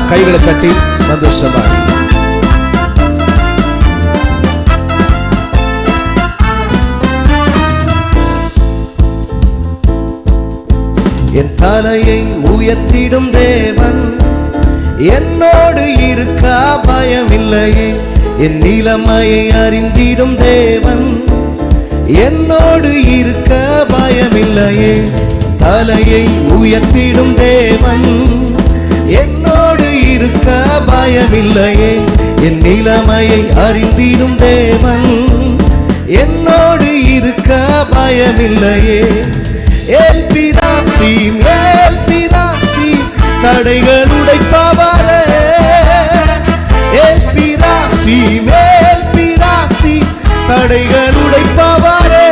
கைகளை தட்டி சந்தோஷமா என் தலையை உயர்த்திடும் தேவன் என்னோடு இருக்க பயமில்லையே. என் நிலைமையை அறிந்திடும் தேவன் என்னோடு இருக்க பயமில்லையே. தலையை உயர்த்திடும் தேவன் என்னோடு இருக்க பயமில்லையே. என் நிலைமையை அறிந்திடும் தேவன் என்னோடு இருக்க பயமில்லையே. எல் பிதாசீம் தடைகள் உடைப்பவரே. எல் பிதாசீம் தடைகள் உடைப்பவரே.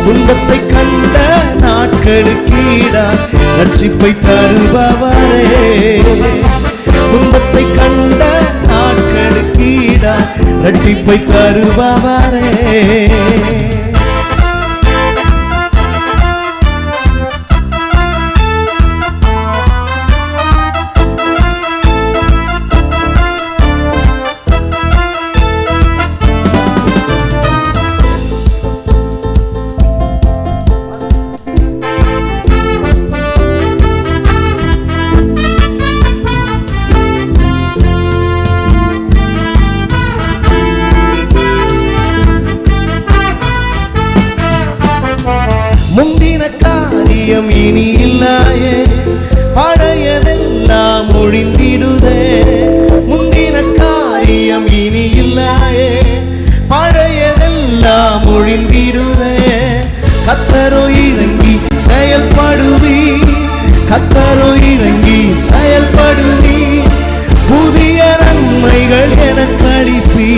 துன்பத்தை கண்ட நாட்களுக்கு ஈடாய் ரட்சிப்பை தருபவரே. துன்பத்தை கண்ட நாட்களுக்கு ஈடாய் ரட்சிப்பை தருபவரே. முந்தின காரியம் இனி இல்லையே, பழையதெல்லாம் ஒழிந்திடுதே. முந்தின காரியம் இனி இல்லையே, பழையதெல்லாம் ஒழிந்திடுதே. கர்த்தரோ இறங்கி செயல்படுவி, கர்த்தரோ இறங்கி செயல்படுவி. புதிய நன்மைகள் எனக்கு அளிப்பி,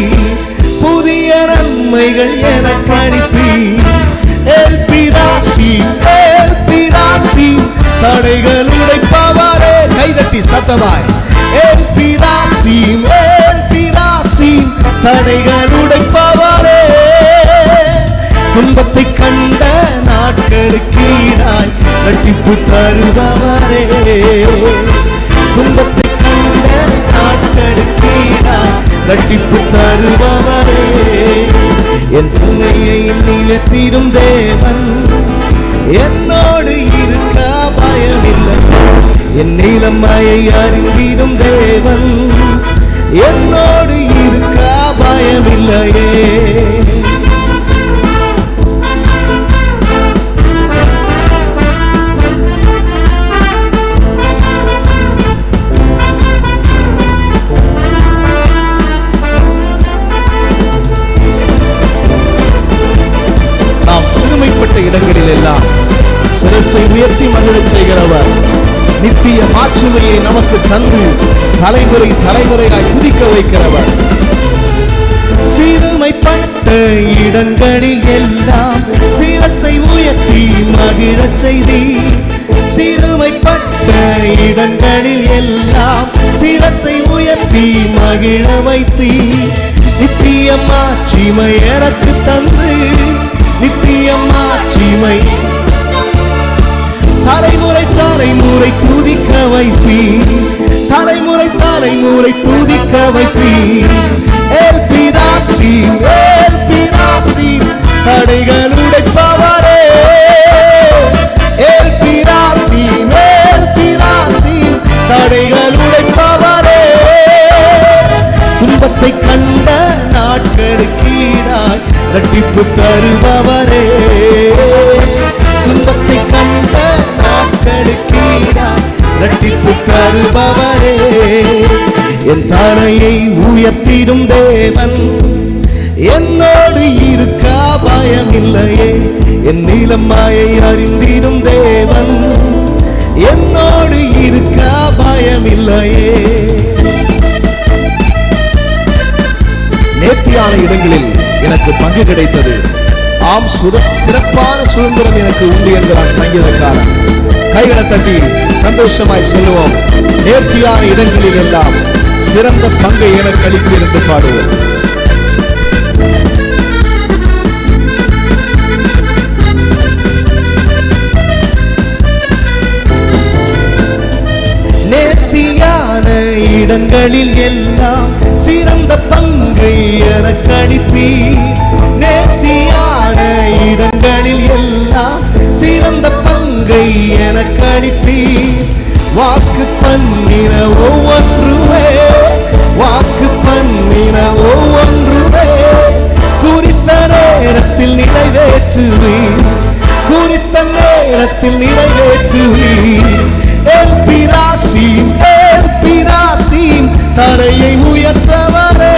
புதிய நன்மைகள் எனக்கு அளிப்பி. எல் பிதாசி தடைகள் உடைப்பவரே. கைதட்டி சத்தமாய் எல் பிதாசி தடைகள் உடைப்பவரே. துன்பத்தை கண்ட நாட்களுக்கு ஈடாய் ரட்சிப்பு தருபவரே. துன்பத்தை கண்ட நாட்களுக்கு ஈடாய் ரட்சிப்பு தருபவரே. என் துணையை நிலைத்திடும் தேவன் என்னோடு இருக்க பயமில்லை. என் நிலைமையை அறிந்திடும் தேவன் என்னோடு இருக்க பயமில்லையே. இடங்களில் எல்லாம் சிரசை உயர்த்தி மகிழச் செய்கிறவர், நித்திய மாட்சிமையை நமக்கு தந்து தலைமுறை தலைமுறையாய் துதிக்க வைக்கிறவர். சிறுமைப்பட்ட இடங்களில் எல்லாம் சிரசை உயர்த்தி மகிழச் செய்தி. சிறுமைப்பட்ட இடங்களில் எல்லாம் சிரசை உயர்த்தி மகிழ வைத்தி. நித்திய மாட்சிமை எனக்கு தந்து, நித்திய மாட்சிமை தலைமுறை தலைமுறை துதிக்க வைப்பி, தலைமுறை தலைமுறை துதிக்க வைப்பி. எல் பிதாசி தடைகள் உடைப்பவரே. எல் பிதாசி தடைகள் உடைப்பவரே. துன்பத்தை கண்ட நாட்களுக்கு ஈடாய் ரட்சிப்பு தருபவரே. துன்பத்தை கண்ட நாட்களுக்கு ஈடாய் ரட்சிப்பு தருபவரே. என் தலையை உயர்த்திடும் தேவன் என்னோடு இருக்க பயமில்லையே. என் நிலைமையை அறிந்திடும் தேவன் என்னோடு இருக்க பயமில்லையே. நேர்த்தியான இடங்களில் எனக்கு பங்கு கிடைத்தது. ஆம், சிறப்பான சுதந்திரம் எனக்கு உண்டு என்கிறான் சங்கீதக்காரன். கைகளை தட்டி சந்தோஷமாய் சொல்லுவோம். நேர்த்தியான இடங்களில் எல்லாம் சிறந்த பங்கை எனக்கு அளித்து என்று பாடுவோம். நேர்த்தியான எனக்கு அளிப்பீர். நேர்த்தியான இடங்களில் எல்லாம் சிறந்த பங்கை எனக்கு அளிப்பீர். வாக்கு பண்ணின ஒவ்வொன்றுமே, வாக்கு பண்ணின ஒவ்வொன்றுமே குறித்த நேரத்தில் நிறைவேற்றுவீர், குறித்த நேரத்தில் நிறைவேற்றுவீர். எல்பிராசிம் எல்பிராசிம் தரையை உயர்த்தவரே.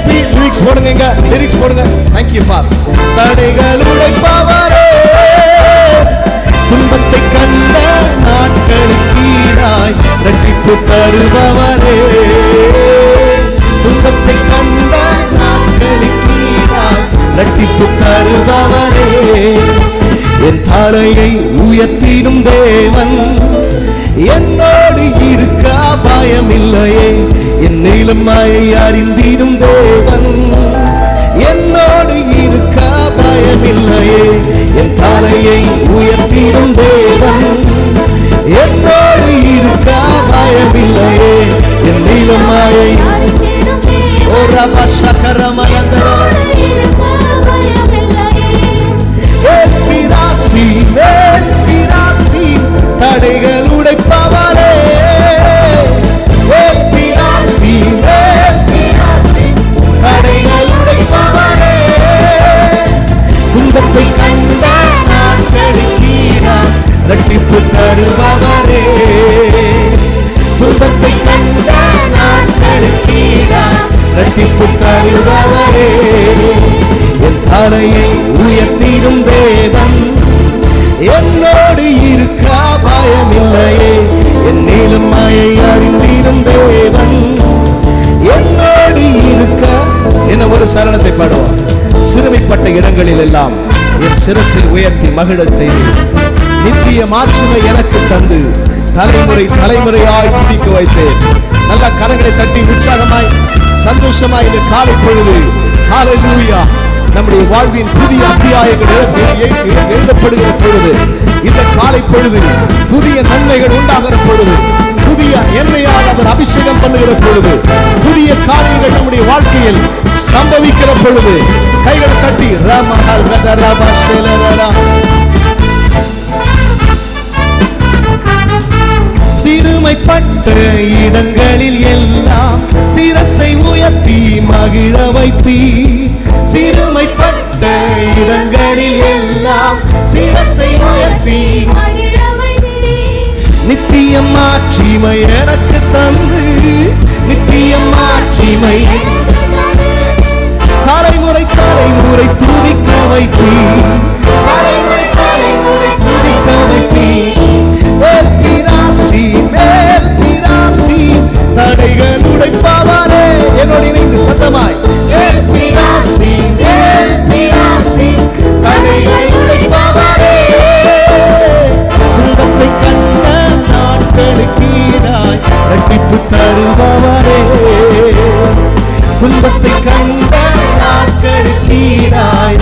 லிரிக்ஸ் போடுங்க, லிரிக்ஸ் போடுங்க. Thank you father. தடைகள் உடைப்பவரே, துன்பத்தை கண்ட நாட்களுக்கு ஈடாய் இரட்டிப்பு தருபவரே. துன்பத்தை கண்ட நாட்களுக்கு ஈடாய் இரட்டிப்பு தருபவரே. என் தலையை உயர்த்திடும் தேவன் என்னோடு இருக்க பயம் இல்லையே. என் நீளமாயை அறிந்திடும் தேவன் என்னோடு இருக்க பயம் இல்லையே. என் தலையை உயர்த்திடும் தேவன் என்னோடு இருக்க பயம் இல்லையே. என் நீளமாயை ஒரு அபசகரமலந்தர தடைகள் உடைப்பவரே. தடைகள் உடைப்பவரே, துன்பத்தை கண்ட நாட்களுக்கு இரட்டிப்பு தருபவரே. துன்பத்தை கண்ட நாட்களுக்கு இரட்டிப்பு தருபவரே. என் தலையை உயர்த்திடும் தேவன் என்னோடு இருக்க பயம் இல்லையே. என் நீளமாயை அறிந்திடும் தேவன் என்னோடு இருக்க. என்ன ஒரு சரணத்தை பாடுவோம். சிறுமைப்பட்ட இடங்களில் எல்லாம் என் சிரசை உயர்த்தி மகிழச் செய்து நித்திய மாட்சிமை எனக்கு தந்து தலைமுறை தலைமுறையாய் துதிக்க வைத்தேன். நல்ல கரங்களை தட்டி உற்சாகமாய் சந்தோஷமாய் இந்த காலை பொழுது ஹல்லேலூயா நம்முடைய வாழ்வின் புதிய அத்தியாயங்கள் எழுதப்படுகிற பொழுது, இந்த காலை பொழுது புதிய நன்மைகள் உண்டாகிற பொழுது, புதிய எண்ணெயால் அவர் அபிஷேகம் பண்ணுகிற பொழுது, புதிய காரியங்கள் நம்முடைய வாழ்க்கையில் சம்பவிக்கிற பொழுது கைகளை தட்டி ரமஹல் கதரபா ஷெலரா. சிறுமைப்பட்ட இடங்களில் எல்லாம் சிரசை உயர்த்தி மகிழ வைத்தீ. சிறுமைப்பட்ட இடங்களில் எல்லாம் சிரசை உயர்த்தி நித்திய மாட்சிமை எனக்கு தந்து, நித்திய மாட்சிமை தலைமுறை தலைமுறை துதிக்க வைப்பீ. தலைமுறை தலைமுறை துதிக்க வைப்பீ. தடைகள் உடைப்பவரே, என்னோடு இணைந்து சத்தமாய் தடைகள் உடைப்பவரே. துன்பத்தை கண்ட நாட்களுக்கு ஈடாய் இரட்டிப்பு தருபவரே. துன்பத்தை கண்ட நாட்களுக்கு ஈடாய்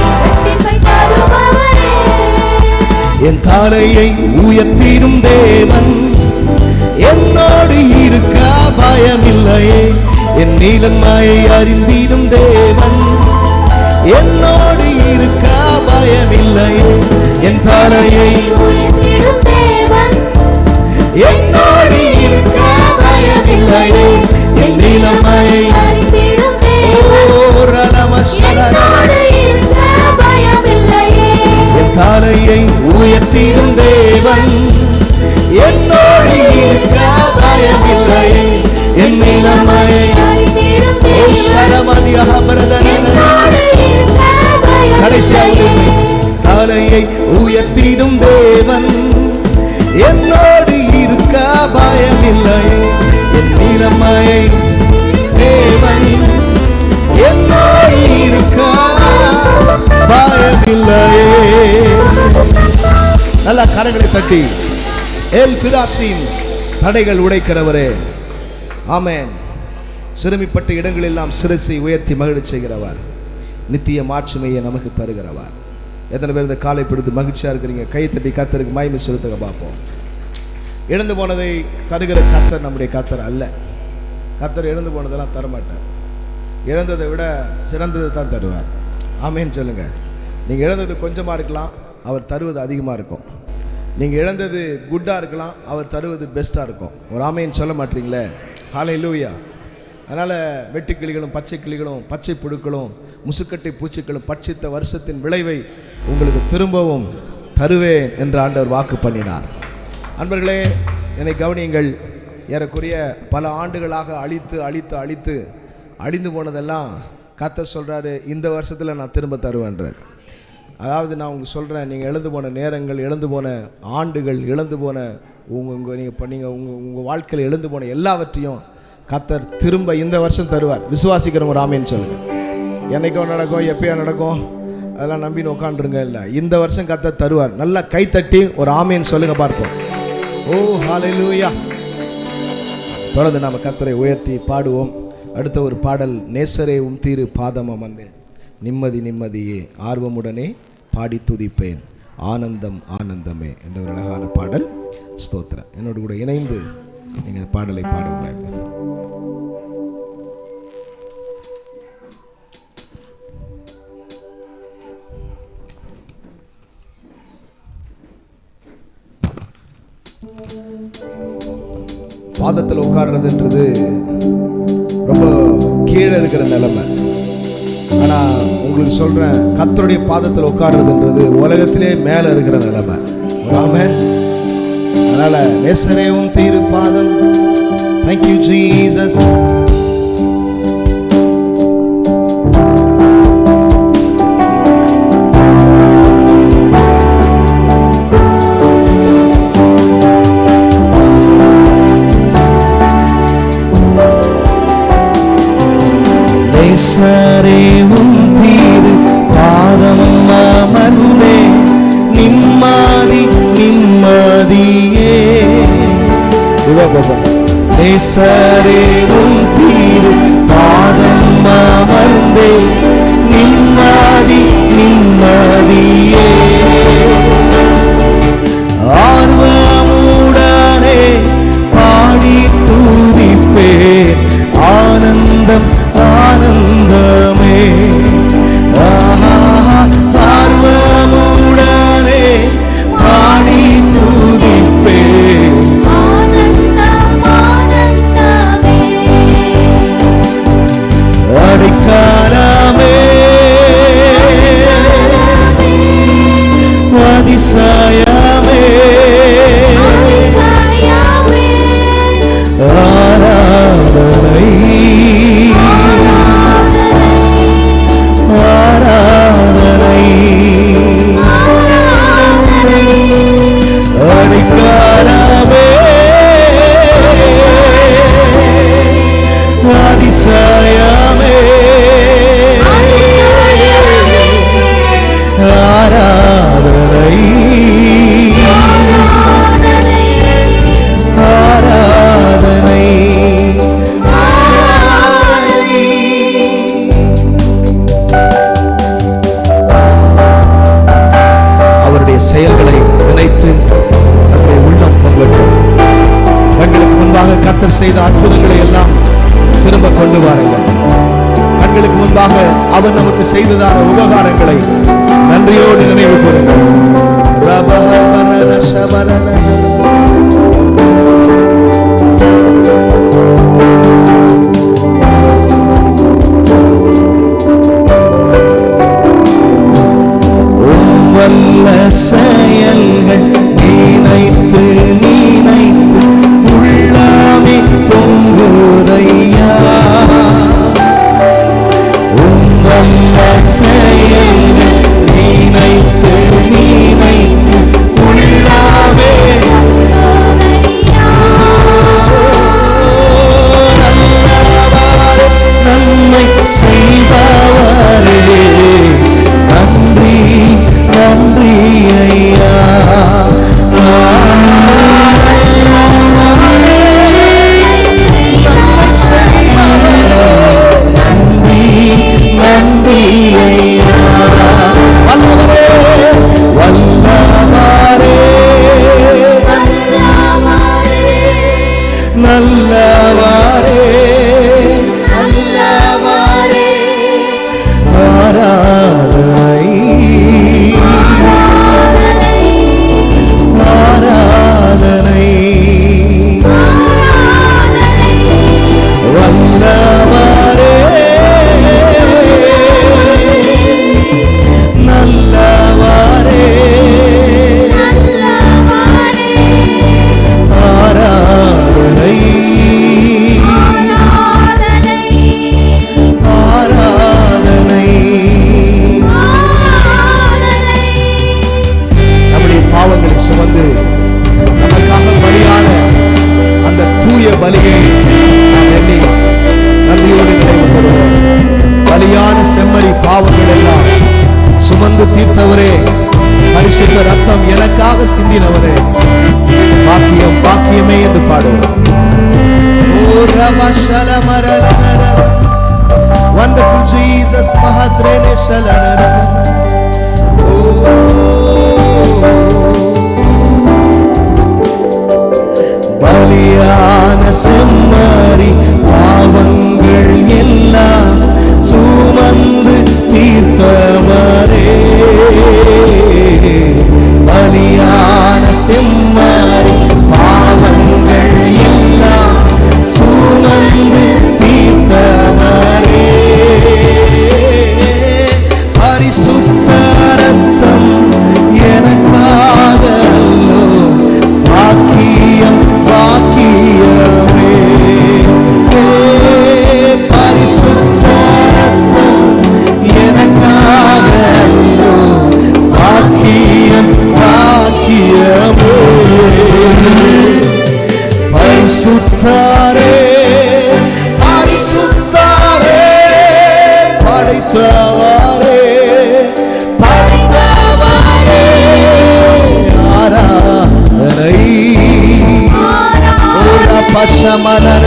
என் தலையை உயர்த்திடும் தேவன் என்னோடு இருக்க பயம் இல்லையே. என் நீளமாயை அறிந்திடும் தேவன் என்னோடு இருக்க பயம் இல்லையே. என் தலையை உயர்த்திடும் தேவன் என்னோடு இருக்க பயம் இல்லையே. என் நீளமாயை அறிந்திடும் தேவன் என்னோடு இருக்க பயம் இல்லையே. என் தலையை உயர்த்திடும் தேவன் என்னோடு இருக்க பயம் இல்லையே. என் நீளமாயை கடைசியாக தலையை உயர்த்திடும் தேவன் என்னோடு இருக்க பயம் இல்லையே. என் நீளமாயை தேவன் என்னோடு இருக்க பயம் இல்லையே. நல்ல கரங்களை தட்டி எல் பிராசிம் தடைகள் உடைக்கிறவரே. ஆமென். சிறுமிப்பட்ட இடங்களெல்லாம் சிரசை உயர்த்தி மகிழச் செய்கிறவர், நித்திய மாட்சிமையை நமக்கு தருகிறவர். எத்தனை பேர் இந்த காலை பொழுது மகிழ்ச்சியா இருக்கிறீங்க? கை தட்டி கர்த்தருக்கு மகிமை செலுத்துங்க பார்ப்போம். இழந்து போனதை தருகிற கர்த்தர் நம்முடைய கர்த்தர் அல்ல. கர்த்தர் இழந்து போனதெல்லாம் தரமாட்டார். இழந்ததை விட சிறந்ததை தான் தருவார். ஆமேன்னு சொல்லுங்க. நீங்கள் இழந்தது கொஞ்சமாக இருக்கலாம், அவர் தருவது அதிகமாக இருக்கும். நீங்கள் இழந்தது குட்டாக இருக்கலாம், அவர் தருவது பெஸ்ட்டாக இருக்கும். ஒரு ஆமேன்னு சொல்ல மாட்டீங்களே? ஹல்லேலூயா. அதனால் வெட்டுக்கிளிகளும் பச்சை கிளிகளும் பச்சை புழுக்களும் முசுக்கட்டை பூச்சிகளும் பட்சித்த வருஷத்தின் விளைவை உங்களுக்கு திரும்பவும் தருவேன் என்று ஆண்டவர் வாக்கு பண்ணினார். அன்பர்களே, என்னை கவனியுங்கள். ஏறக்குறைய பல ஆண்டுகளாக அழித்து அழிந்து போனதெல்லாம் கர்த்தர் சொல்கிறாரு, இந்த வருஷத்தில் நான் திரும்ப தருவேன்றார். அதாவது நான் உங்களுக்கு சொல்கிறேன், நீங்கள் இழந்து போன நேரங்கள், இழந்து போன ஆண்டுகள், இழந்து போன உங்கள் வாழ்க்கையில் இழந்து போன எல்லாவற்றையும் கர்த்தர் திரும்ப இந்த வருஷம் தருவார். விசுவாசிக்கிறவங்க ராமேன்னு சொல்லுங்கள். என்னைக்கோ நடக்கும், எப்பயோ நடக்கும், அதெல்லாம் நம்பின்னு உட்காந்துருங்க. இல்லை, இந்த வருஷம் கர்த்தர் தருவார். நல்லா கைத்தட்டி ஒரு ஆமேன்னு சொல்லுங்க பார்ப்போம். ஓ ஹல்லேலூயா. தொடர்ந்து நாம் கர்த்தரை உயர்த்தி பாடுவோம். அடுத்த ஒரு பாடல், நேசரே உம் தீரு பாதம் அமர்ந்து நிம்மதி நிம்மதியே ஆர்வமுடனே பாடி துதிப்பேன் ஆனந்தம் ஆனந்தமே என்ற ஒரு அழகான பாடல். ஸ்தோத்திரம். என்னோடு கூட இணைந்து நீங்கள் பாடலை பாடுவார்கள். பாதத்தில் உட்கார்றதுன்றது ரொம்ப கீழே இருக்கிற நிலைமை. ஆனால் உங்களுக்கு சொல்கிறேன், கர்த்தருடைய பாதத்தில் உட்கார்றதுன்றது உலகத்திலே மேலே இருக்கிற நிலைமை. ஆமென். அதனால் நேசரே உம் தீரு பாதம். Thank you Jesus. நேசரே உம் தீரு பாதம் அமர்ந்தே நிம்மதி நிம்மதியே. நேசரே உம் தீரு பாதம் அமர்ந்தே நிம்மதி நிம்மதியே. ஆர்வமுடனே பாடி துதிப்பேன் ஆனந்தம் ஆனந்தமே. ஆர்வமுடனே பாடி துதிப்பேன் ஆனந்தம் ஆனந்தமே. அடைக்கலமே அதிசயமே அதிசயமே. ஆராதனை ஆராதனை அடைக்கலமே அதிசயமே ஆராதனை ஆராதனை. அவருடைய செயல்களை நினைத்து நம்முடைய உள்ளம் பொங்கட்டும். கண்களுக்கு முன்பாக கர்த்தர் செய்த அற்புதங்களை எல்லாம் திரும்ப கொண்டு வாருங்கள். கண்களுக்கு முன்பாக அவர் நமக்கு செய்ததான உபகாரங்களை நன்றியோடு நினைவு கூறுங்கள். வல்ல செயல்கள் நினைத்து நினைத்து உள்ளாமே பொங்குதையா. வல்ல செயல்கள் நினைத்து நினைத்து உள்ளாமே சுமந்து தீர்த்தவரே, பரிசுத்த ரத்தம் எனக்காக சிந்தினவரே, பாக்கியம் பாக்கியமே என்று பாடுவோம். ஓ ரபா ஷலமரலர, wonderful Jesus, மஹத்ரேனே ஷலரர. பலியான செம்மறி பாவங்கள் எல்லாம் சுமந்து தீர்த்தவரே, பலியான செம்மறி பாவங்கள் எல்லாம் சுமந்து தீர்த்தவரே, பரிசுத்த ரத்தம் எனக்காக அல்லோ, பாக்கியம் பாக்கியமே, பரிசுத்த ரத்தம் எனக்காக அல்லோ, பாக்கியம் பாக்கியமே, பரிசுத்தாரே பரிசுத்தாரே, படைத்தவாரே படைத்தவாரே, ஆராதனை பசமலர,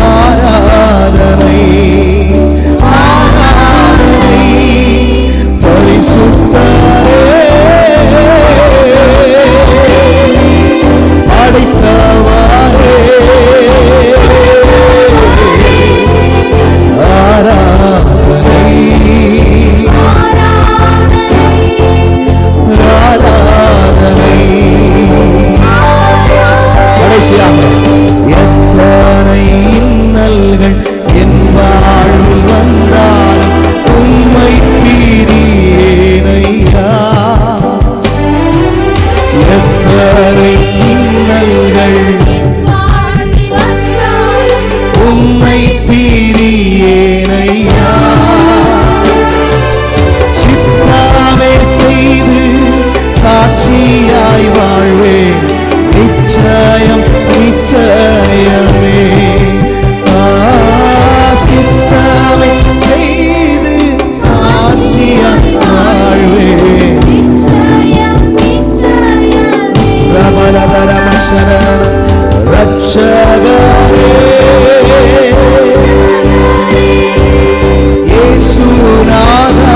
ஆராதனை ஆராதனை, பரிசுத்தாரே படைத்தவாரே, ஆராதனை ஆராதனை. கடைசியாக எத்தனை இன்னல்கள் என் வாழ்வில் வந்தாலும் உம்மை பிரியேனையா, எத்தனை இன்னல்கள் உம்மை பிரியேனையா, சித்தாவே செய்து சாட்சியாய் வாழ்வேன், நிச்சயம் நிச்சயமே, சித்தாவே செய்து சாட்சியாய் வாழ்வேன், ரமணதரமசர ரட்சகரே, இயேசுநாதா,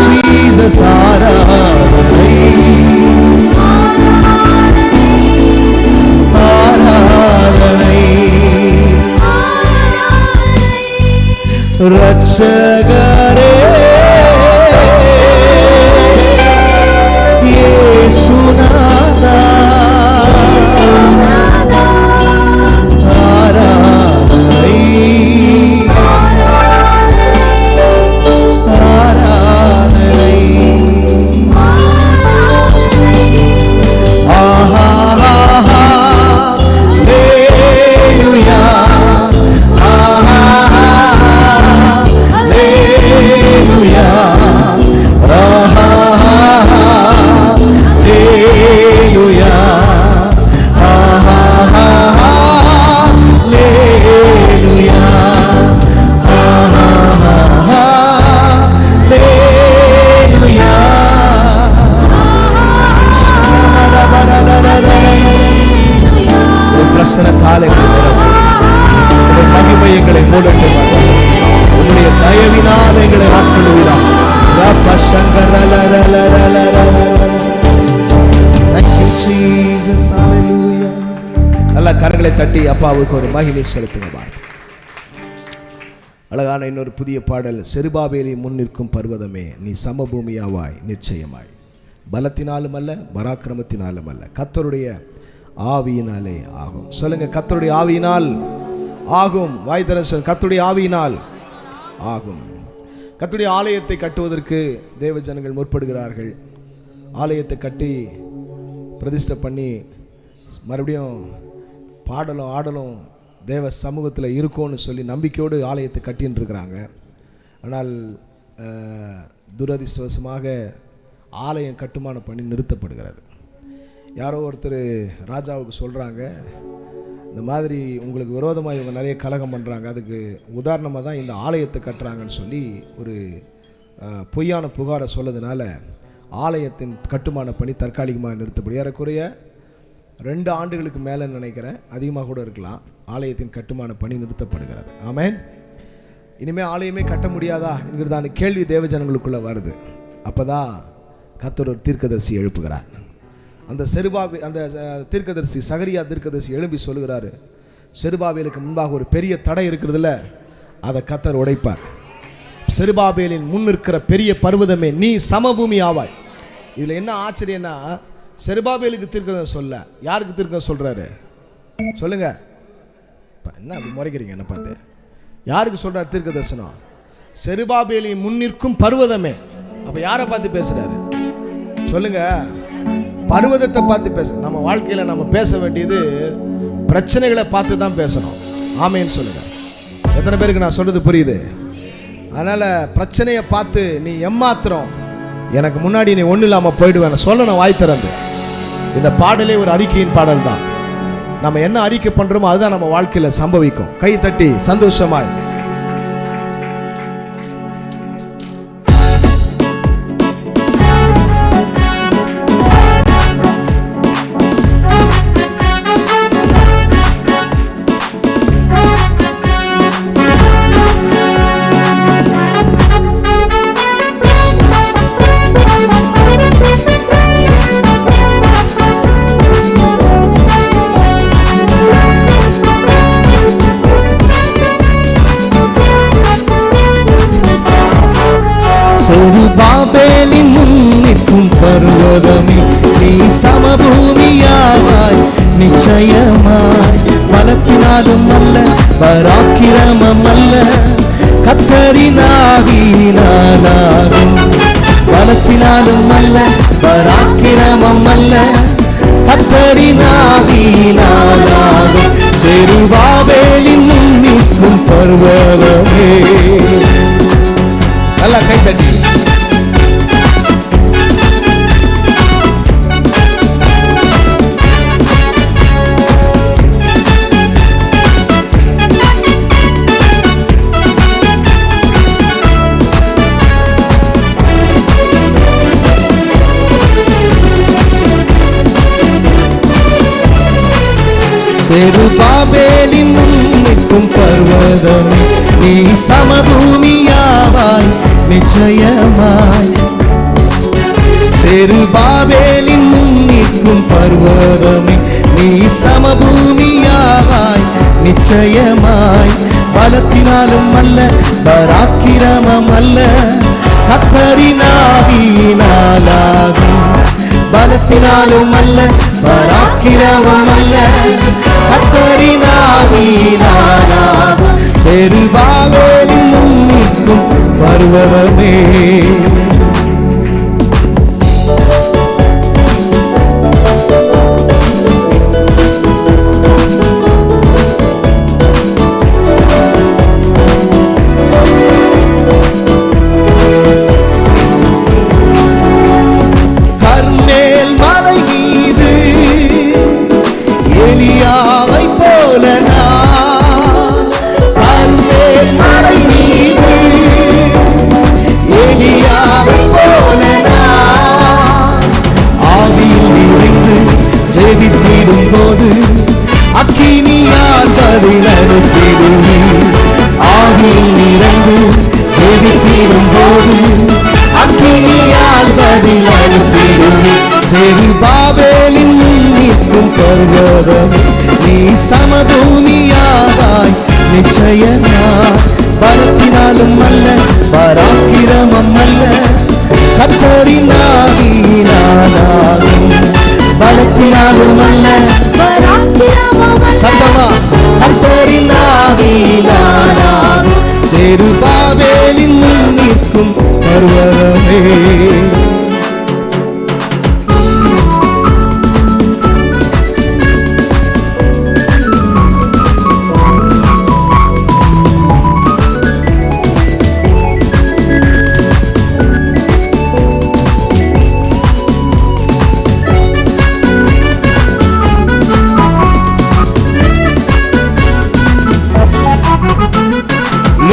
ஜீசஸ் ஆராதனை ஆராதனை, ரட்சகரே இயேசுநாதா, ஆராதனை ஆராதனை, ஆஹா ஹல்லேலூயா, ஆஹா ஹல்லேலூயா, ஆஹா ஹல்லேலூயா, ஆஹா ஹல்லேலூயா, ஆஹா ஹல்லேலூயா. பிரசனத்தாலே மகிமை எங்களை மூடட்டும், உங்களுடைய தயவினால் எங்களை ஆட்கொள்வீராம். நல்ல கரங்களை தட்டி அப்பாவுக்கு ஒரு மகிமை செலுத்துங்க. அழகான இன்னொரு புதிய பாடல். செருபாபேலை முன்னிற்கும் பர்வதமே, நீ சமபூமியாவாய் நிச்சயமாய், பலத்தினாலும் அல்ல பராக்கிரமத்தினாலும் அல்ல, கர்த்தருடைய ஆவியினாலே ஆகும். சொல்லுங்க, கர்த்தருடைய ஆவியினால் ஆகும். வாய் திறந்து சொல்லுங்க, கர்த்தருடைய ஆவியினால் ஆகும். கர்த்தருடைய ஆலயத்தை கட்டுவதற்கு தேவ ஜனங்கள் முற்படுகிறார்கள். ஆலயத்தை கட்டி பிரதிஷ்டை பண்ணி மறுபடியும் பாடலும் ஆடலும் தேவ சமூகத்தில் இருக்கும்னு சொல்லி நம்பிக்கையோடு ஆலயத்தை கட்டின்னு இருக்கிறாங்க. ஆனால் துரதிர்ஷ்டவசமாக ஆலயம் கட்டுமானம் பண்ணி நிறுத்தப்படுகிறது. யாரோ ஒருத்தர் ராஜாவுக்கு சொல்கிறாங்க, இந்த மாதிரி உங்களுக்கு விரோதமாக இவங்க நிறைய கலகம் பண்ணுறாங்க, அதுக்கு உதாரணமாக தான் இந்த ஆலயத்தை கட்டுறாங்கன்னு சொல்லி ஒரு பொய்யான புகாரை சொல்லதுனால ஆலயத்தின் கட்டுமான பணி தற்காலிகமாக நிறுத்தப்படும். ஏறக்குறைய 2 ஆண்டுகளுக்கு மேலே நினைக்கிறேன், அதிகமாக கூட இருக்கலாம். ஆலயத்தின் கட்டுமான பணி நிறுத்தப்படுகிறது. ஆமென். இனிமேல் ஆலயமே கட்ட முடியாதா என்கிறதான கேள்வி தேவஜனங்களுக்குள்ளே வருது. அப்போ தான் கர்த்தர் ஒரு தீர்க்கதரிசி எழுப்புகிறார். அந்த தீர்க்கதரிசி சகரியா தீர்க்கதரிசி எழுப்பி சொல்லுகிறாரு, செருபாபேலுக்கு முன்பாக ஒரு பெரிய தடை இருக்கிறதுல அதை கர்த்தர் உடைப்பார். செருபாபேலின் முன் இருக்கிற பெரிய பர்வதமே நீ சமபூமி ஆவாய். இதில் என்ன ஆச்சரியன்னா, செருபாபேலுக்கு தீர்க்கதரிசி சொல்ல, யாருக்கு தீர்க்கதரிசி சொல்றாரு சொல்லுங்க? என்ன அப்படி முறைக்கிறீங்க என்ன பார்த்து? யாருக்கு சொல்றாரு தீர்க்க தரிசனம்? செருபாபேலின் முன்னிற்கும் பர்வதமே. அப்ப யாரை பார்த்து பேசுறாரு சொல்லுங்க? பர்வதத்தை பார்த்து பேச. நம்ம வாழ்க்கையில நம்ம பேச வேண்டியது பிரச்சனைகளை பார்த்து தான் பேசணும். ஆமேன்னு சொல்லுங்க. எத்தனை பேருக்கு நான் சொல்றது புரியுது? அதனால பிரச்சனையை பார்த்து நீ எம்மாத்திரம் எனக்கு முன்னாடி நீ ஒன்றும் இல்லாமல் போயிடுவேன் சொல்லணும் வாய் திறந்து. இந்த பாடலே ஒரு அறிக்கையின் பாடல் தான். நம்ம என்ன அறிக்கை பண்றோமோ அதுதான் நம்ம வாழ்க்கையில சம்பவிக்கும். கை தட்டி சந்தோஷமாய் செருபாபேலின் முன்னிற்கும் பர்வதமே நீ சமபூமியாவாய் நிச்சயமாய். பலத்தினாலும் அல்ல பராக்கிரமம் அல்ல கர்த்தரின் ஆவியினாலாகும். பலத்தினாலும் அல்ல பராக்கிரமம் அல்ல கர்த்தரின் ஆவியினாலாகும். செருபாபேலின் முன்னிற்கும் பர்வதமே. நல்லா கை தட்டி செருபாபேலின் முன்னிற்கும் பர்வதமே நீ சமபூமியாவாய் நிச்சயமாய். செருபாபேலின் முன்னிற்கும் பர்வதமே நீ சமபூமியாவாய் நிச்சயமாய். பலத்தினாலும் அல்ல பராக்கிரமம் அல்ல கர்த்தரின் ஆவியினாலாகும். பலத்தினாலும் அல்ல பராக்கிரமம் அல்ல கர்த்தரின் ஆவியினாலாகும். செருபாபேலின் முன்னிற்கும் பர்வதமே. கர்மேல் மலை மீது எலியாவை போல நான், கர்மேல் மலை மீது எலியாவை போல நான் ஆவியில் நிறைந்து ஜெபித்திடும் போது அக்கினியால் பதில் அனுப்பிடுமே. ஆவியில் நிறைந்து ஜெபித்திடும் போது அக்கினியால் பதில் அனுப்பிடுமே. செருபாபேலின் முன்னிற்கும் பர்வதமே நீ சமபூமியாவாய் நிச்சயமாய். பலத்தினாலும் அல்ல பராக்கிரமம் அல்ல கர்த்தரின் ஆவியினாலாகும். பலத்தினாலும் அல்ல சத்தமா கர்த்தரின் ஆவியினாலாகும். செருபாபேலின் முன்னிற்கும் பர்வதமே.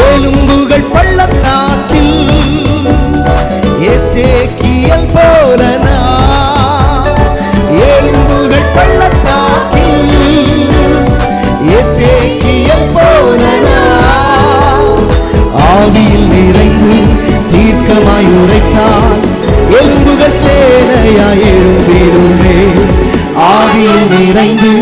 எலும்புகள் பள்ளத்தாக்கில் எசேக்கியேல் போல நான் எலும்புகள் பள்ளத்தாக்கில், எசேக்கியேல் போல நான் ஆவியில் நிறைந்து தீர்க்கமாய் உரைத்தால் எலும்புகள் சேனையாய் எழும்பிடுமே. ஆவியில் நிறைந்து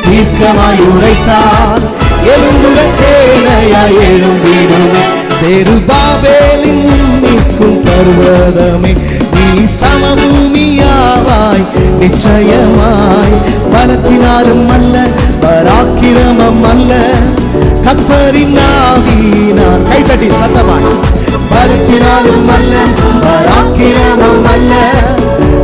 தீர்க்கமாய் உரைத்தால் எலும்புகள் சேனையாய் எழும்பிடுமே. செருபாபேலின் நிற்கும் பர்வதமே நீ சமபூமியாவாய் நிச்சயமாய். பலத்தினாலும் அல்ல பராக்கிரமம் அல்ல கர்த்தரின் ஆவியினால். கைதட்டி சத்தமாய். பலத்தினாலும் அல்ல பராக்கிரமம் அல்ல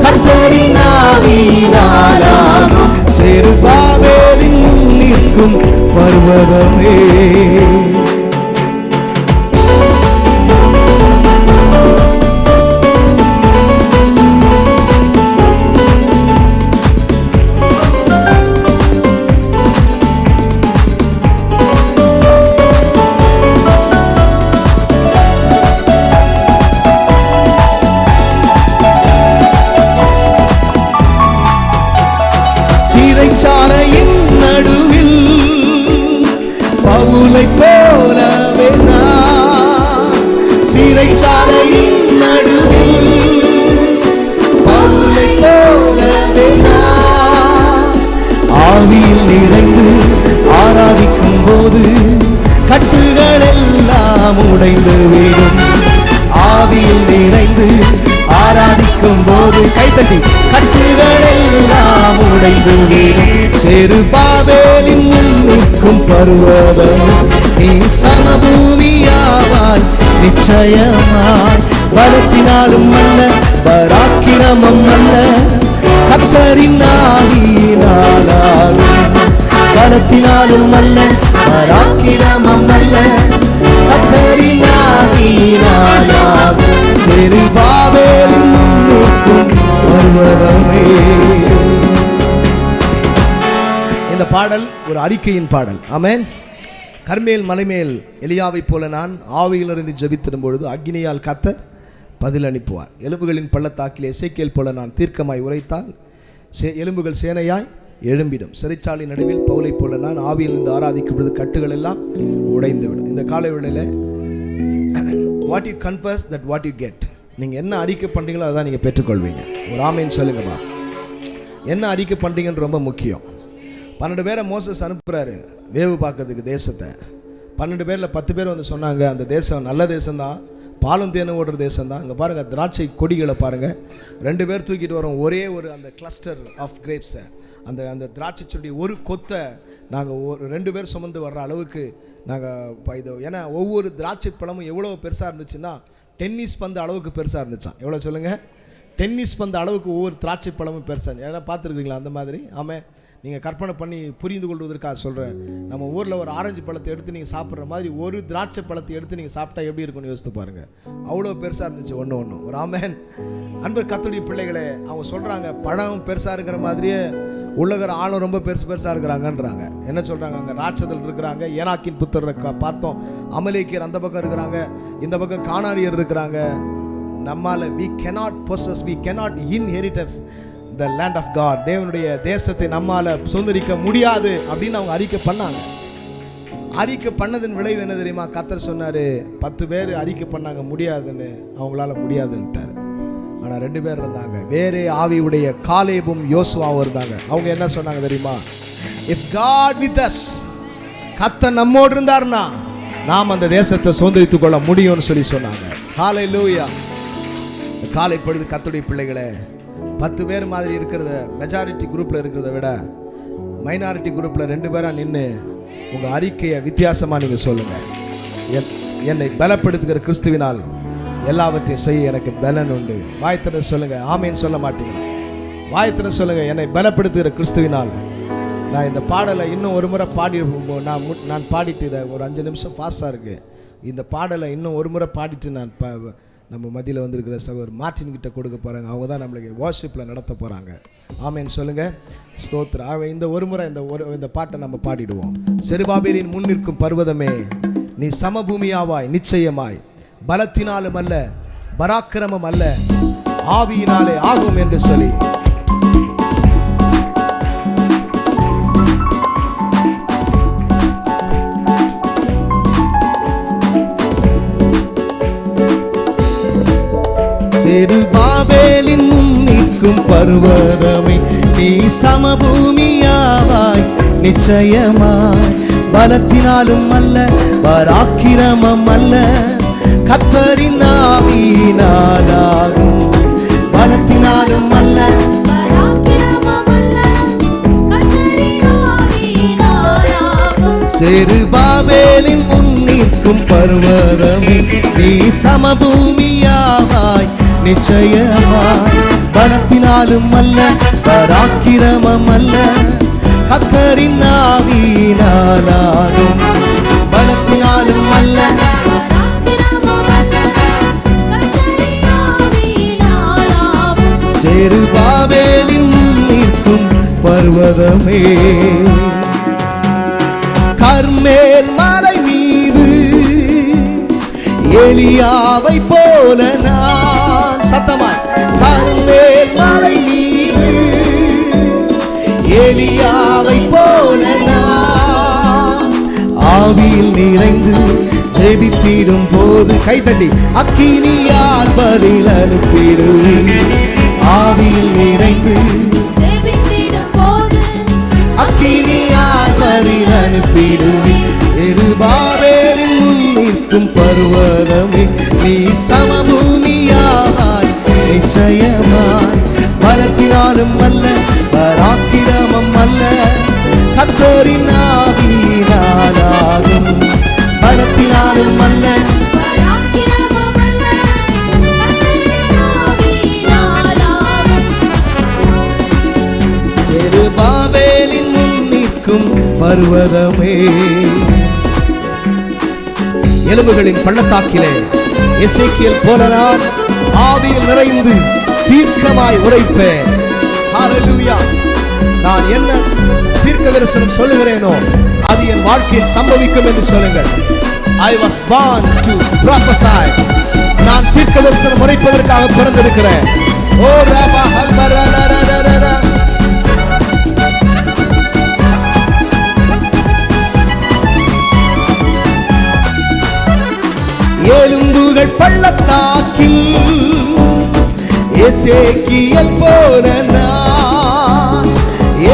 கர்த்தரின் ஆவியினாலாகும். செருபாபேலின் நிற்கும் பர்வதமே. சிறைச்சாலையின் நடுவில் பவுலை போலவே நான், சிறைச்சாலையின் நடுவில் பவுலை போலவே நான் ஆவியில் நிறைந்து ஆராதிக்கும் போது கட்டுகள் எல்லாம் உடைந்து விடும். ஆவியில் நிறைந்து ஆராதிக்கும் போது கைத்தட்டி கட்டுகள் எல்லாம் உடைந்து விடும். செருபாபேலின் நிற்கும் பர்வதம் நீ சமபூமியாவாய் நிச்சயமாய். பலத்தினாலும் அல்ல பராக்கிரமம் அல்ல கர்த்தரின் ஆவியினாலாகும். பலத்தினாலும் அல்ல பராக்கிரமம் அல்ல கர்த்தரின் ஆவியினாலாகும். செருபாபேலின் நிற்கும் பர்வதமே. இந்த பாடல் ஒரு அறிக்கையின் பாடல். ஆமென். கர்மேல் மலைமேல் எலியாவை போல நான் ஆவியிலிருந்து ஜெபித்திடும் பொழுது அக்கினியால் கர்த்தர் பதில் அனுப்புவார். எலும்புகளின் பள்ளத்தாக்கில் எசேக்கியேல் போல நான் தீர்க்கமாய் உரைத்தால் எலும்புகள் சேனையாய் எழும்பிடும். சிறைச்சாலை நடுவில் பவுலை போல நான் ஆவியிலிருந்து ஆராதிக்கும் பொழுது கட்டுகள் எல்லாம் உடைந்துவிடும். இந்த காலை வேளையில் what you confuse that what you get. நீங்கள் என்ன அறிக்கை பண்ணுறீங்களோ அதான் நீங்கள் பெற்றுக்கொள்வீங்க. ஒரு ஆமேன்னு சொல்லுங்கம்மா. என்ன அறிக்கை பண்ணுறீங்கன்னு ரொம்ப முக்கியம். 12 பேரை மோசஸ் அனுப்புகிறாரு வேவு பார்க்கறதுக்கு தேசத்தை. 12 பேரில் 10 பேர் வந்து சொன்னாங்க அந்த தேசம் நல்ல தேசம்தான், பாலும் தேனும் ஓடுற தேசம் தான். அங்கே பாருங்கள் திராட்சை கொடிகளை பாருங்கள். 2 பேர் தூக்கிட்டு வரோம் ஒரே ஒரு அந்த கிளஸ்டர் ஆஃப் கிரேப்ஸை, அந்த அந்த திராட்சை செடி ஒரு கொத்தை நாங்கள் 2 பேர் சுமந்து வர்ற அளவுக்கு நாங்கள் இது. ஏன்னா ஒவ்வொரு திராட்சை பழமும் எவ்வளோ பெருசாக இருந்துச்சுன்னா டென்னிஸ் பந்து அளவுக்கு பெருசாக இருந்துச்சான். எவ்வளோ சொல்லுங்கள்? டென்னிஸ் பந்து அளவுக்கு ஒவ்வொரு திராட்சை பழமும் பெருசாக. ஏன்னா பார்த்துருக்குறீங்களா அந்த மாதிரி? ஆமாம். நீங்கள் கற்பனை பண்ணி புரிந்து கொள்வதற்காக சொல்கிறேன். நம்ம ஊரில் ஒரு ஆரஞ்சு பழத்தை எடுத்து நீங்கள் சாப்பிட்ற மாதிரி ஒரு திராட்சை பழத்தை எடுத்து நீங்கள் சாப்பிட்டா எப்படி இருக்கும்னு யோசித்து பாருங்கள். அவ்வளோ பெருசாக இருந்துச்சு ஒன்று ஒன்று. ஒரு ஆமென். அன்பு கர்த்தருடைய பிள்ளைகளே, அவங்க சொல்கிறாங்க பழம் பெருசாக இருக்கிற மாதிரியே உள்ளகிற ஆளும் ரொம்ப பெருசாக இருக்கிறாங்கன்றாங்க. என்ன சொல்கிறாங்க? அங்கே ராட்சதல் இருக்கிறாங்க, ஏனாக்கின் புத்தரை பார்த்தோம், அமலேக்கியர் அந்த பக்கம் இருக்கிறாங்க, இந்த பக்கம் கானானியர் இருக்கிறாங்க. நம்மால் we cannot possess, we cannot inheritance the land of God. தேவனுடைய தேசத்தை நம்மால் சுதந்திரிக்க முடியாது அப்படின்னு அவங்க அறிக்கை பண்ணாங்க. அறிக்கை பண்ணதன் விளைவு என்ன தெரியுமா? கர்த்தர் சொன்னார் 10 பேர் அறிக்கை பண்ணாங்க முடியாதுன்னு, அவங்களால முடியாதுன்ட்டார். ஆனால் 2 பேர் இருந்தாங்க, வேறே ஆவியுடைய காலேபும் யோசுவாவும் இருந்தாங்க. அவங்க என்ன சொன்னாங்க தெரியுமா? இஃப் காட் வித் அஸ், கர்த்தர் நம்மோடு இருந்தார்னா நாம் அந்த தேசத்தை சுதந்திரித்துக் கொள்ள முடியும்னு சொல்லி சொன்னாங்க. ஹல்லேலூயா. காலை பொழுது கர்த்தருடைய பிள்ளைகளே, 10 பேர் மாதிரி இருக்கிறத மெஜாரிட்டி குரூப்பில் இருக்கிறத விட மைனாரிட்டி குரூப்பில் 2 பேராக நின்று உங்கள் அறிக்கையை வித்தியாசமாக நீங்கள் சொல்லுங்கள். என்னை பலப்படுத்துகிற கிறிஸ்துவினால் எல்லாவற்றையும் செய்ய எனக்கு பலன் உண்டு. வாய்த்திர சொல்லுங்கள். ஆமேன்னு சொல்ல மாட்டீங்களா? வாய்த்திர சொல்லுங்கள். என்னை பலப்படுத்துகிற கிறிஸ்துவினால். நான் இந்த பாடலை இன்னும் ஒரு முறை நான் பாடிட்டு இதை ஒரு 5 நிமிஷம் ஃபாஸ்ட்டாக இருக்குது. இந்த பாடலை இன்னும் ஒரு முறை பாடிட்டு நான் நம்ம மத்தியில் வந்திருக்கிற சகோதரர் மார்ட்டின் கிட்ட கொடுக்க போகிறாங்க. அவங்க தான் நம்மளுக்கு வார்ஷிப்பில் நடத்த போகிறாங்க. ஆமேன்னு சொல்லுங்கள். ஸ்தோத்திரம். இந்த ஒரு முறை இந்த பாட்டை நம்ம பாடிடுவோம். செருபாபேலின் முன் நிற்கும் பர்வதமே, நீ சமபூமியாவாய் நிச்சயமாய். பலத்தினாலும் அல்ல பராக்கிரமம் அல்ல, ஆவியினாலே ஆகும் என்று சொல்லி செருபாபேலின் முன்னிற்கும் பர்வதமே நீ சமபூமியாவாய் நிச்சயமாய். பலத்தினாலும் அல்ல, பராக்கிரமம் அல்ல, கர்த்தரின் ஆவியினாலாகும். பலத்தினாலும் அல்ல, செருபாபேலின் முன்னிற்கும் பர்வதமே நீ சமபூமியாவாய் நிச்சயமாய். பலத்தினாலும் அல்ல, பராக்கிரமம் அல்ல, கர்த்தரின் ஆவியினாலாகும். பலத்தினாலும் அல்ல, செருபாபேலின் முன்னிற்கும் பர்வதமே. கர்மேல் மலை மீது எலியாவை போல நான் சத்தமாய். கர்மேல் மலை மீது எலியாவை போல நான் ஆவியில் நிறைந்து ஜெபித்திடும் போது கைதட்டி அக்கினியால் பதில் அனுப்பிடுவேன். ஆவியில் நிறைந்து அக்கினியால் பதில் அனுப்பிடுவேன். செருபாபேலின் முன்னிற்கும் பர்வதமே நீ சமபூமியாவாய் நிச்சயமாய். பலத்தினாலும் அல்ல, பராக்கிரமம் அல்ல, கர்த்தரின் ஆவியினாலாகும். பலத்தினாலும் அல்ல, செருபாபேலின் முன்னிற்கும் பர்வதமே. எலும்புகளின் பள்ளத்தாக்கிலே எசேக்கியேல் போல நான் ஆவியில் நிறைந்து தீர்க்கமாய் உரைப்பேன். ஹல்லேலூயா. நான் என்ன தீர்க்க தரிசனம் சொல்லுகிறேனோ அது என் வாழ்க்கையில் சம்பவிக்கும் என்று சொல்லுங்கள். I was born to prophesy. நான் தீர்க்க தரிசனம் உரைப்பதற்காக பிறந்திருக்கிறேன். ஓ ரபா ஹல்பரரரரரரர. எலும்புகள் பள்ளத்தாக்கில் எசேக்கியேல் போல நான்.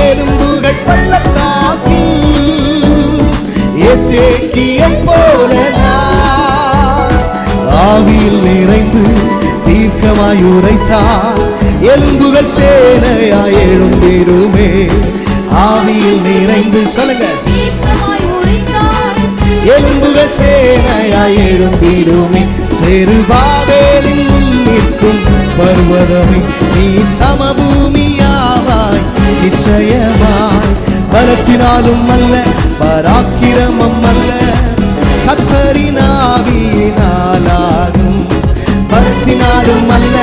எலும்புகள் பள்ளத்தாக்கில் எசேக்கியேல் போல நான் ஆவியில் நிறைந்து தீர்க்கமாய் உரைத்தார். எலும்புகள் சேனையாய் எழும்பிடுமே. ஆவியில் நிறைந்து சொல்லுங்க. எலும்புகள் சேனையாய் எழும்பிடுமே. செருபாபேலின் முன்னிற்கும் பர்வதமே நீ சமபூமியாவாய் நிச்சயமாய். பலத்தினாலும் அல்ல, பராக்கிரமம் அல்ல, கர்த்தரின் ஆவியினாலாகும். பலத்தினாலும் அல்ல,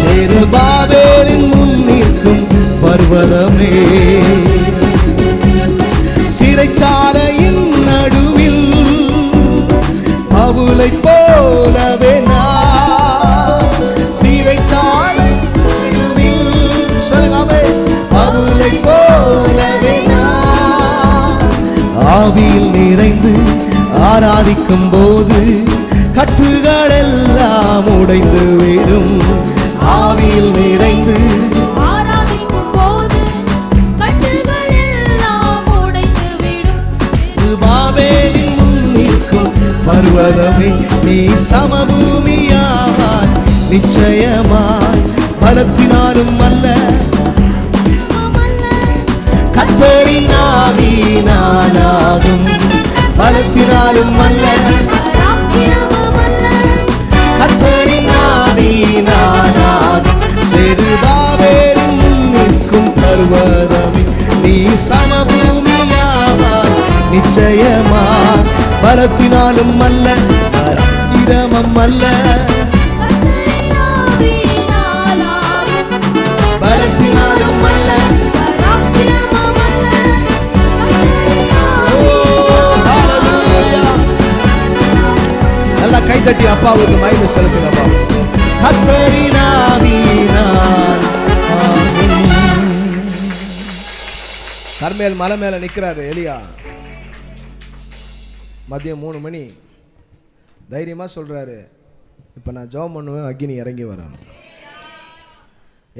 செருபாபேலின் முன்னிற்கும் பர்வதமே. சிறைச்சாலையின் நடுவில் பவுலை போலவே நான். சிறைச்சாலை நடுவில் சொல்லுங்க பவுலை போலவே நான் ஆவியில் நிறைந்து ஆராதிக்கும் போது கட்டுகள் எல்லாம் உடைந்து விடும். ஆவியில் நிறைந்து ஆராதிக்கும் போது கட்டுகள் எல்லாம் உடைந்து விடும். பாபேலின் முன்னிற்கும் பர்வதமே நீ சமபூமியாவாய் நிச்சயமாய். பலத்தினாலும் அல்ல, கர்த்தரின் ஆவியினாலாகும். பலத்தினாலும் அல்ல, கர்த்தரின் ஆவியினாலாகும். செருபாபேலின் முன்னிற்கும் பர்வதமே நீ சமபூமியாவாய் நிச்சயமாய். பலத்தினாலும் அல்ல, பராக்கிரமம் அல்ல, பலத்தினாலும் அல்ல. Oh, hallelujah. தட்டி அப்பாவுக்கு மகிமை செலுத்துங்க. அப்பா கர்த்தரின் ஆவியினால். கர்மேல் மலை மேல நிக்கிறாரு எலியா. மதியம் 3 மணி தைரியமா சொல்றாரு, இப்ப நான் ஜெபம் பண்ணுவேன், அக்கினி இறங்கி வரணும்.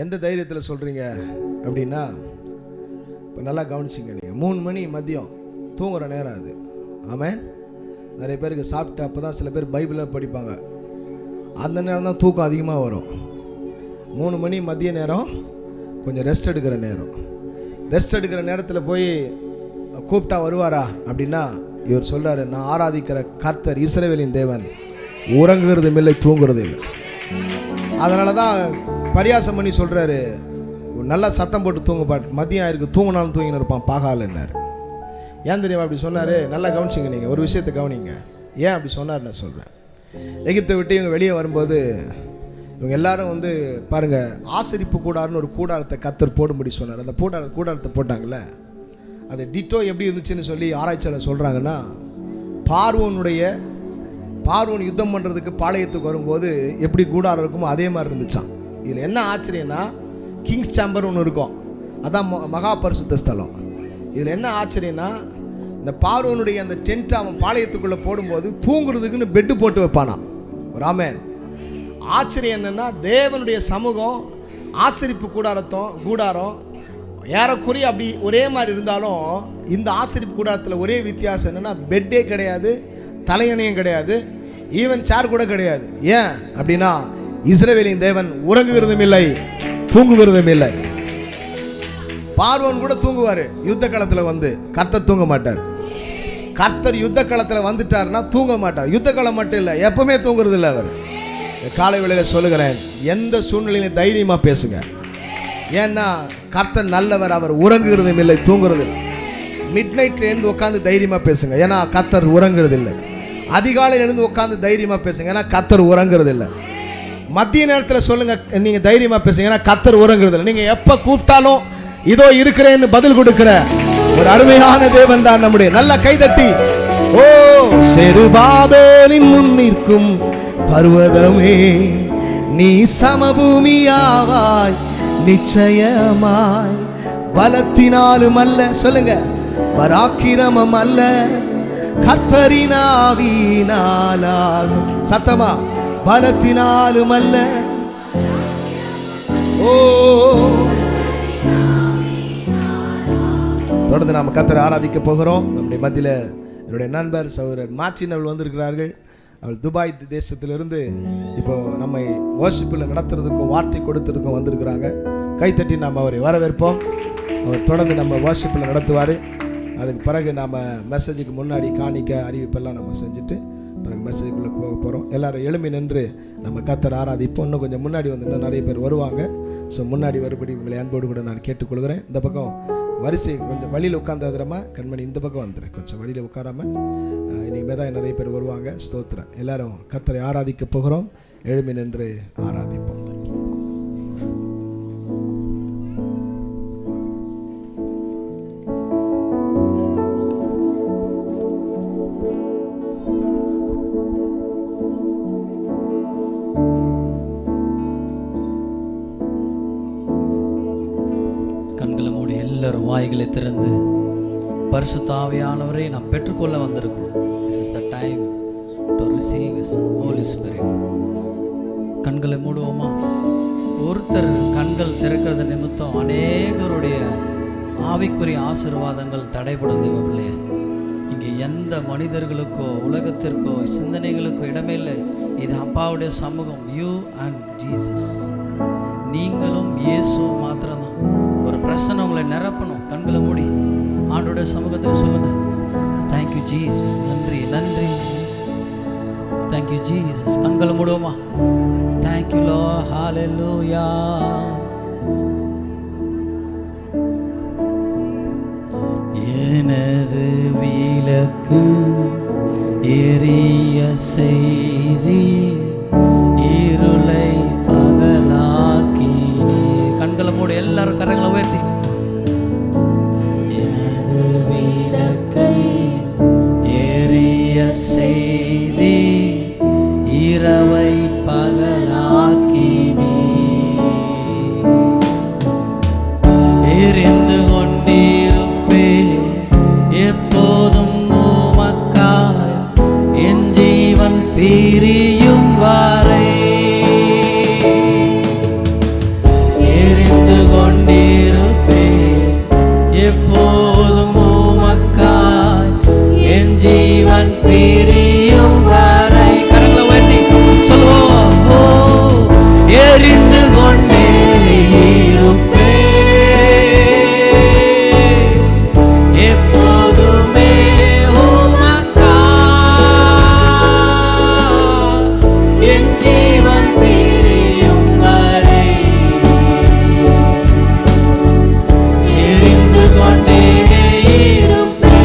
எந்த தைரியத்தில் சொல்றீங்க அப்படின்னா, இப்போ நல்லா கவனிச்சிங்க. நீங்கள் 3 மணி மதியம் தூங்குற நேரம் அது. ஆமென். நிறைய பேருக்கு சாப்பிட்டு அப்போ தான் சில பேர் பைபிளை படிப்பாங்க. அந்த நேரம் தான் தூக்கம் அதிகமாக வரும். 3 மணி மதிய நேரம் கொஞ்சம் ரெஸ்ட் எடுக்கிற நேரம். ரெஸ்ட் எடுக்கிற நேரத்தில் போய் கூப்பிட்டா வருவாரா அப்படின்னா, இவர் சொல்கிறாரு, நான் ஆராதிக்கிற கர்த்தர் இஸ்ரவேலின் தேவன் உறங்குகிறதும் இல்லை, தூங்குறதும் இல்லை. அதனால தான் பரியாசம் பண்ணி சொல்கிறாரு, நல்லா சத்தம் போட்டு தூங்க பாட்டு, மதியம் ஆயிருக்கு, தூங்கினாலும் தூங்கின்னு இருப்பான் பாகாலன்னாரு. ஏன் தெரியுமா அப்படி சொன்னார்? நல்லா கவனிச்சிங்க. நீங்கள் ஒரு விஷயத்தை கவனிங்க, ஏன் அப்படி சொன்னார் நான் சொல்கிறேன். எகிப்தை விட்டு இவங்க வெளியே வரும்போது இவங்க எல்லாரும் வந்து பாருங்கள், ஆசரிப்பு கூடாரன்னு ஒரு கூடாரத்தை கர்த்தர் போடும்படி சொன்னார். அந்த கூடாரத்தை போட்டாங்கல்ல, அது டிட்டோ எப்படி இருந்துச்சுன்னு சொல்லி ஆராய்ச்சியாளர் சொல்கிறாங்கன்னா, பார்வோன் யுத்தம் பண்ணுறதுக்கு பாளையத்துக்கு வரும்போது எப்படி கூடாரம் இருக்குமோ அதே மாதிரி இருந்துச்சான். இதில் என்ன ஆச்சரியன்னா, கிங்ஸ் சேம்பர் ஒன்று இருக்கும், அதான் மகா பரிசுத்த ஸ்தலம். இதில் என்ன ஆச்சரியன்னா, இந்த பார்வோனுடைய அந்த டென்ட் அவன் பாளையத்துக்குள்ளே போடும்போது தூங்குறதுக்குன்னு பெட்டு போட்டு வைப்பானான். ஒரு ஆமென். ஆச்சரியம் என்னென்னா, தேவனுடைய சமூகம் ஆசரிப்பு கூடாரம் ஏறக்குறைய அப்படி ஒரே மாதிரி இருந்தாலும், இந்த ஆசரிப்பு கூடாரத்தில் ஒரே வித்தியாசம் என்னென்னா, பெட்டே கிடையாது, தலையணையும் கிடையாது, ஈவன் சேர் கூட கிடையாது. ஏன் அப்படின்னா, இஸ்ரவேலின் தேவன் உறங்குகிறதும் இல்லை, தூங்குகிறதும் இல்லை. பார்வோன் கூட தூங்குவார் யுத்த களத்தில் வந்து, கர்த்தர் தூங்க மாட்டார். கர்த்தர் யுத்த களத்தில் வந்துட்டார்னா தூங்க மாட்டார். யுத்த களம் மட்டும் இல்லை, எப்பவுமே தூங்குறது இல்லை அவர். காலை வேளையில் சொல்லுகிறேன், எந்த சூழ்நிலையிலும் தைரியமாக பேசுங்க. ஏன்னா கர்த்தர் நல்லவர், அவர் உறங்குகிறதும் இல்லை, தூங்குறது இல்லை. மிட் நைட்டில் எழுந்து உட்காந்து தைரியமாக பேசுங்க, ஏன்னா கர்த்தர் உறங்குறது இல்லை. அதிகாலையில் எழுந்து உட்காந்து தைரியமாக பேசுங்க, ஏன்னா கர்த்தர் உறங்குறது இல்லை. மத்திய நேரத்தில் சொல்லுங்க, நீங்கள் தைரியமாக பேசுங்க, ஏன்னா கர்த்தர் உறங்குறது இல்லை. நீங்கள் எப்போ கூப்பிட்டாலும் இதோ இருக்கிறேன்னு பதில் கொடுக்கிற ஒரு அருமையான தேவன் தான் நம்முடைய. நல்ல கைதட்டி, ஓ செருபாபேலின் முன்னிற்கும் பர்வதமே, நீ சமபூமியாவாய் நிச்சயமாய். பலத்தினாலும் அல்ல, சொல்லுங்க, பராக்கிரமம் அல்ல, கர்த்தரின் ஆவியினாலாகும். சத்தமா, பலத்தினாலும் அல்ல. ஓ தொடர்ந்து நாம் கர்த்தரை ஆராதிக்க போகிறோம். நம்முடைய மத்தியில் என்னுடைய நண்பர் சகோதரர் மாச்சின் அவர்கள் வந்திருக்கிறார்கள். அவள் துபாய் தேசத்திலிருந்து இப்போ நம்மை வர்ஷிப்பில் நடத்துறதுக்கும் வார்த்தை கொடுத்ததுக்கும் வந்திருக்கிறாங்க. கைத்தட்டி நாம் அவரை வரவேற்போம். அவர் தொடர்ந்து நம்ம வர்ஷிப்பில் நடத்துவார். அதுக்கு பிறகு நாம் மெசேஜுக்கு முன்னாடி காணிக்க அறிவிப்பெல்லாம் நம்ம செஞ்சுட்டு பிறகு மெசேஜுக்குள்ளே போக போகிறோம். எல்லோரும் எழுமி நின்று நம்ம கர்த்தரை ஆராதிப்போம். இன்னும் கொஞ்சம் முன்னாடி வந்து இன்னும் நிறைய பேர் வருவாங்க. ஸோ முன்னாடி வரும்படி உங்களை அன்போடு கூட நான் கேட்டுக்கொள்கிறேன். இந்த பக்கம் வரிசை கொஞ்சம் வழியில் உட்காந்துறமா, கண்மணி இந்த பக்கம் வந்துடுறேன், கொஞ்சம் வழியில் உட்காராமல். இனிமேல் தான் நிறைய பேர் வருவாங்க. ஸ்தோத்திரம். எல்லாரும் கர்த்தரை ஆராதிக்க போகிறோம். எழுமி நின்று ஆராதிப்போம். எல்லாரும் வாய்களை திறந்து பரிசுத்த ஆவியானவரை நாம் பெற்றுக்கொள்ள வந்திருக்கிறோம். This is the time to receive His Holy Spirit. கண்களை மூடுவோமா? ஒருத்தர் கண்கள் திறக்கிறது நிமித்தம் அநேகருடைய ஆவிக்குரிய ஆசீர்வாதங்கள் தடைப்படும். தேவ பிள்ளையே, இங்கே எந்த மனிதர்களுக்கோ உலகத்திற்கோ சிந்தனைகளுக்கோ இடமே இல்லை. இது அப்பாவுடைய சமூகம். யூ அண்ட் ஜீசஸ், நீங்களும் இயேசு மாத்திரம்தான். ஒரு பிரச்சனை உங்களை நிரப்பணும். கண்களை மூடி ஆண்டோடைய சமூகத்தில் சொல்லுங்க, தேங்க்யூ ஜீசஸ், நன்றி நன்றி, தேங்க்யூ ஜீசஸ். கண்களை மூடுவோமா? தேங்க்யூ லார்ட், ஹalleluya. எனது விளக்கு எரிய செய்தி இருளை பகலாக்கினே. கண்களை மூடி எல்லாரும் கரங்களை உயர்த்தி, எனது விளக்கை எரிய செய்தி எப்போதும் உமக்காய் என் ஜீவன் பிரியும் வரை எரிந்து கொண்டிருப்பேன். எப்போதும் உமக்காய் என் ஜீவன் பிரியும் வரை. கரங்களை உயர்த்தி சொல்லுவோம். ஓ, எரிந்து கொண்டே இருப்பேன். எப்போதுமே உமக்காய் என் ஜீவன் பிரியும் வரை எரிந்து கொண்டே இருப்பேன்.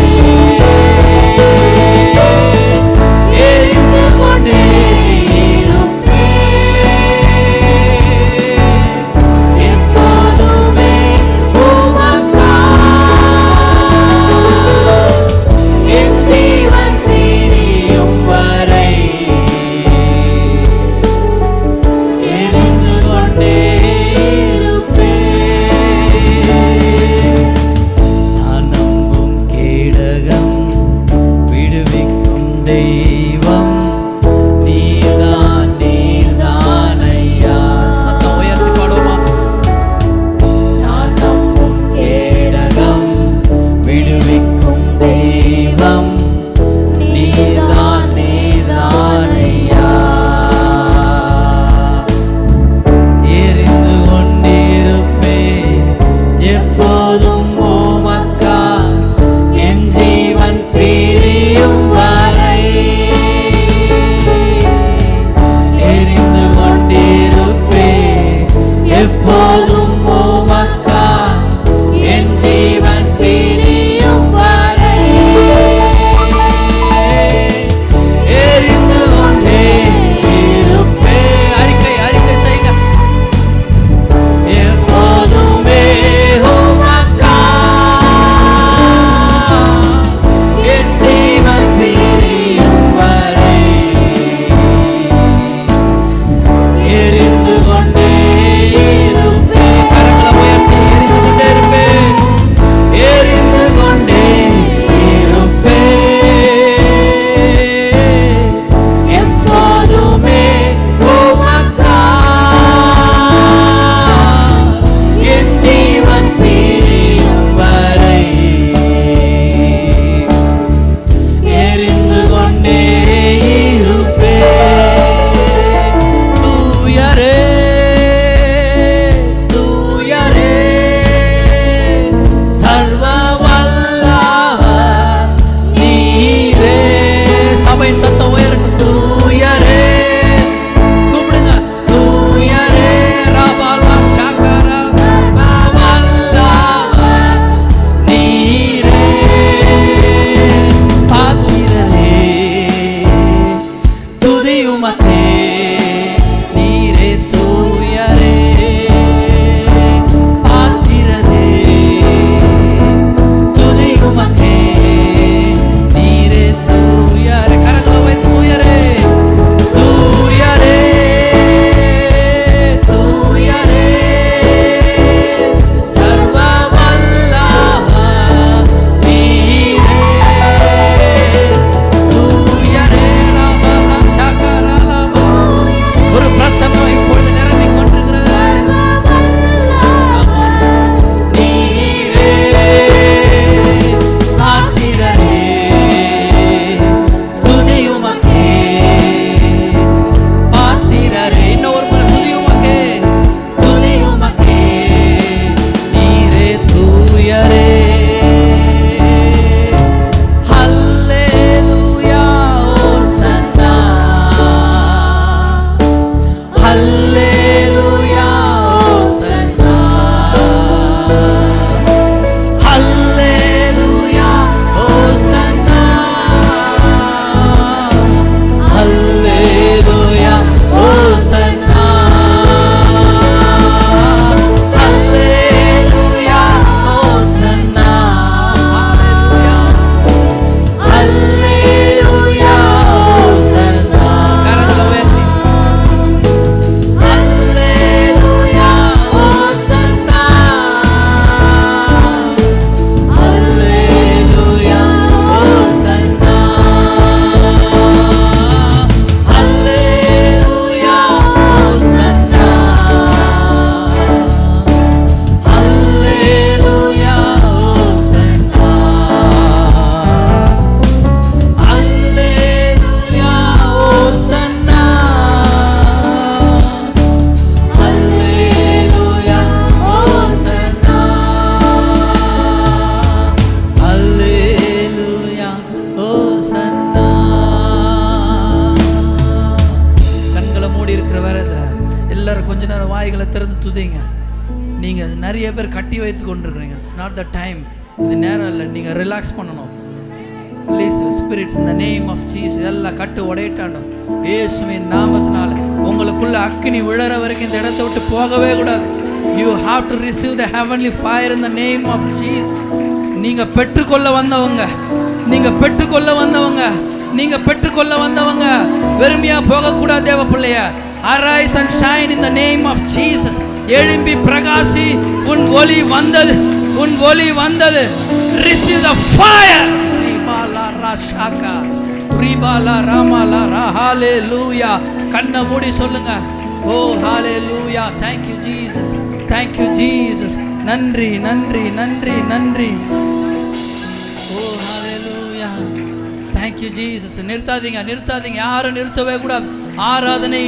எல்லாரும் கொஞ்ச நேரம் வாய்களை திறந்து துதிங்க. நீங்கள் நிறைய பேர் கட்டி வைத்து கொண்டிருக்கிறீங்க. It's not the time. இது நேரம் இல்லை. நீங்கள் ரிலாக்ஸ் பண்ணணும். Please spirits in the name of Jesus எல்லாம் கட்டு உடையட்டாண்டும் இயேசுவின் நாமத்தினால உங்களுக்குள்ள அக்கினி விழற வரைக்கும் இந்த இடத்தை விட்டு போகவே கூடாது. You have to receive the heavenly fire in the name of Jesus. நீங்கள் பெற்றுக்கொள்ள வந்தவங்க, நீங்கள் பெற்றுக்கொள்ள வந்தவங்க, நீங்கள் பெற்றுக்கொள்ள வந்தவங்க வெறுமையாக போகக்கூடாது. தேவ பிள்ளைய arise and shine in the name of Jesus. எழும்பி பிரகாசி, உன் ஒளி வந்தது, உன் ஒளி வந்தது. Receive the fire. ஹalleluya. கண்ணை மூடி சொல்லுங்க. ஓ ஹalleluya. thank you jesus, thank you jesus. நன்றி நன்றி நன்றி நன்றி. ஓ ஹalleluya. thank you jesus. நிறுத்தாதீங்க, நிறுத்தாதீங்க. யாரும் நிறுத்தவே கூடாது. ஆராதனை